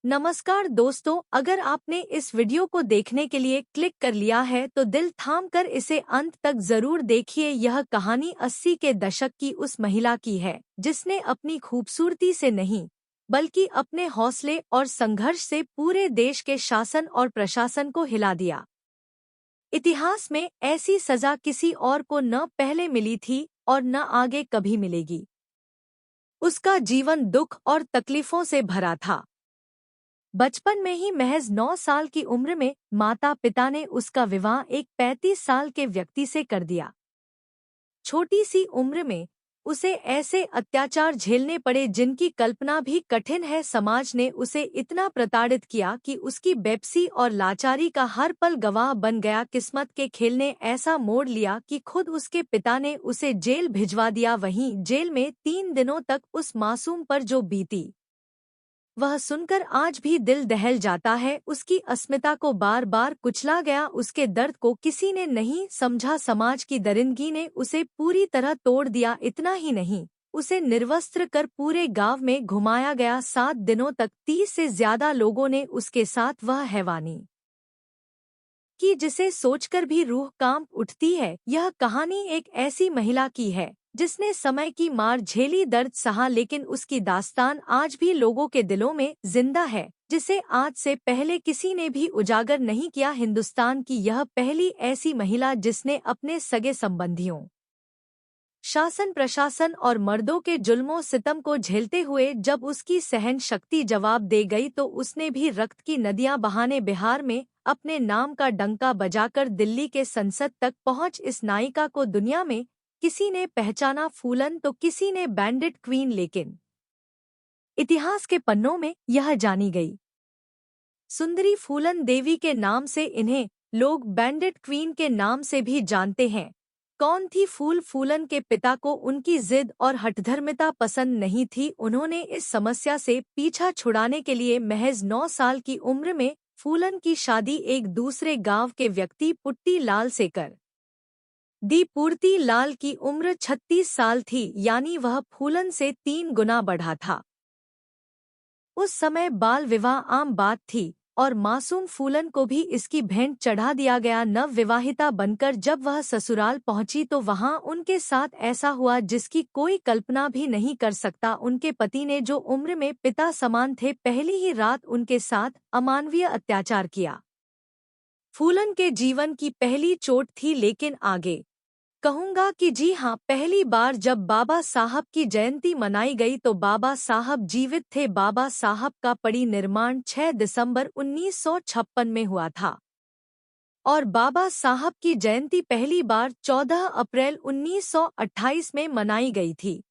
नमस्कार दोस्तों, अगर आपने इस वीडियो को देखने के लिए क्लिक कर लिया है तो दिल थाम कर इसे अंत तक जरूर देखिए। यह कहानी 80 के दशक की उस महिला की है जिसने अपनी खूबसूरती से नहीं बल्कि अपने हौसले और संघर्ष से पूरे देश के शासन और प्रशासन को हिला दिया। इतिहास में ऐसी सजा किसी और को न पहले मिली थी और न आगे कभी मिलेगी। उसका जीवन दुख और तकलीफों से भरा था। बचपन में ही महज 9 साल की उम्र में माता पिता ने उसका विवाह एक 35 साल के व्यक्ति से कर दिया। छोटी सी उम्र में उसे ऐसे अत्याचार झेलने पड़े जिनकी कल्पना भी कठिन है। समाज ने उसे इतना प्रताड़ित किया कि उसकी बेपसी और लाचारी का हर पल गवाह बन गया। किस्मत के खेल ने ऐसा मोड़ लिया कि खुद उसके पिता ने उसे जेल भिजवा दिया। वहीं जेल में 3 दिनों तक उस मासूम पर जो बीती वह सुनकर आज भी दिल दहल जाता है। उसकी अस्मिता को बार बार कुचला गया, उसके दर्द को किसी ने नहीं समझा। समाज की दरिंदगी ने उसे पूरी तरह तोड़ दिया। इतना ही नहीं, उसे निर्वस्त्र कर पूरे गांव में घुमाया गया। 7 दिनों तक 30 से ज्यादा लोगों ने उसके साथ वह हैवानी की जिसे सोचकर भी रूह कांप उठती है। यह कहानी एक ऐसी महिला की है जिसने समय की मार झेली, दर्द सहा, लेकिन उसकी दास्तान आज भी लोगों के दिलों में जिंदा है, जिसे आज से पहले किसी ने भी उजागर नहीं किया। हिंदुस्तान की यह पहली ऐसी महिला जिसने अपने सगे संबंधियों, शासन प्रशासन और मर्दों के जुल्मों सितम को झेलते हुए जब उसकी सहन शक्ति जवाब दे गई तो उसने भी रक्त की नदियां बहाने बिहार में अपने नाम का डंका बजाकर दिल्ली के संसद तक पहुंच। इस नायिका को दुनिया में किसी ने पहचाना फूलन तो किसी ने बैंडिट क्वीन, लेकिन इतिहास के पन्नों में यह जानी गई सुंदरी फूलन देवी के नाम से इन्हें लोग बैंडिट क्वीन के नाम से भी जानते हैं। कौन थी फूलन के पिता को उनकी जिद और हठधर्मिता पसंद नहीं थी। उन्होंने इस समस्या से पीछा छुड़ाने के लिए महज 9 साल की उम्र में फूलन की शादी एक दूसरे गांव के व्यक्ति पुट्टी लाल से कर दी। पूर्ति लाल की उम्र 36 साल थी, यानी वह फूलन से 3 गुना बढ़ा था। उस समय बाल विवाह आम बात थी और मासूम फूलन को भी इसकी भेंट चढ़ा दिया गया। नव विवाहिता बनकर जब वह ससुराल पहुंची तो वहां उनके साथ ऐसा हुआ जिसकी कोई कल्पना भी नहीं कर सकता। उनके पति ने, जो उम्र में पिता समान थे, पहली ही रात उनके साथ अमानवीय अत्याचार किया। फूलन के जीवन की पहली चोट थी, लेकिन आगे कहूँगा कि जी हाँ, पहली बार जब बाबा साहब की जयंती मनाई गई तो बाबा साहब जीवित थे। बाबा साहब का परिनिर्माण 6 दिसंबर 1956 में हुआ था और बाबा साहब की जयंती पहली बार 14 अप्रैल 1928 में मनाई गई थी।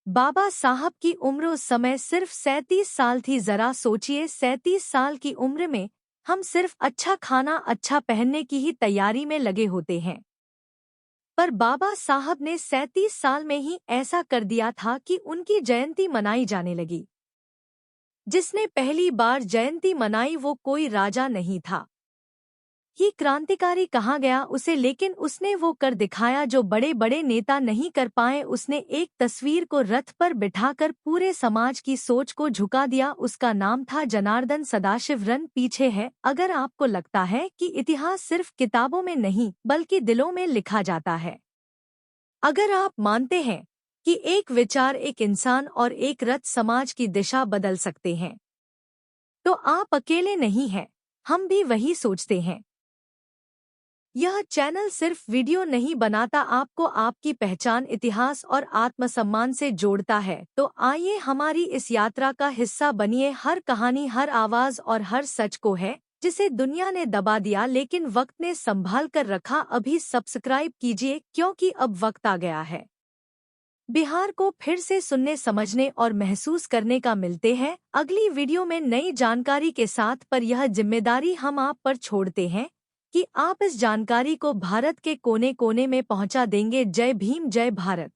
बाबा साहब की उम्र उस समय सिर्फ 37 साल थी। जरा सोचिए, 37 साल की उम्र में हम सिर्फ अच्छा खाना, अच्छा पहनने की ही तैयारी में लगे होते हैं, पर बाबा साहब ने 37 साल में ही ऐसा कर दिया था कि उनकी जयंती मनाई जाने लगी। जिसने पहली बार जयंती मनाई वो कोई राजा नहीं था, ये क्रांतिकारी कहा गया उसे, लेकिन उसने वो कर दिखाया जो बड़े बड़े नेता नहीं कर पाए। उसने एक तस्वीर को रथ पर बिठाकर पूरे समाज की सोच को झुका दिया। उसका नाम था जनार्दन सदाशिव रन पीछे है। अगर आपको लगता है कि इतिहास सिर्फ किताबों में नहीं बल्कि दिलों में लिखा जाता है, अगर आप मानते हैं कि एक विचार, एक इंसान और एक रथ समाज की दिशा बदल सकते हैं, तो आप अकेले नहीं हैं। हम भी वही सोचते हैं। यह चैनल सिर्फ वीडियो नहीं बनाता, आपको आपकी पहचान, इतिहास और आत्मसम्मान से जोड़ता है। तो आइए हमारी इस यात्रा का हिस्सा बनिए। हर कहानी, हर आवाज और हर सच को है जिसे दुनिया ने दबा दिया लेकिन वक्त ने संभाल कर रखा। अभी सब्सक्राइब कीजिए क्योंकि अब वक्त आ गया है बिहार को फिर से सुनने, समझने और महसूस करने का। मिलते हैं अगली वीडियो में नई जानकारी के साथ, पर यह जिम्मेदारी हम आप पर छोड़ते हैं कि आप इस जानकारी को भारत के कोने कोने में पहुंचा देंगे। जय भीम, जय भारत।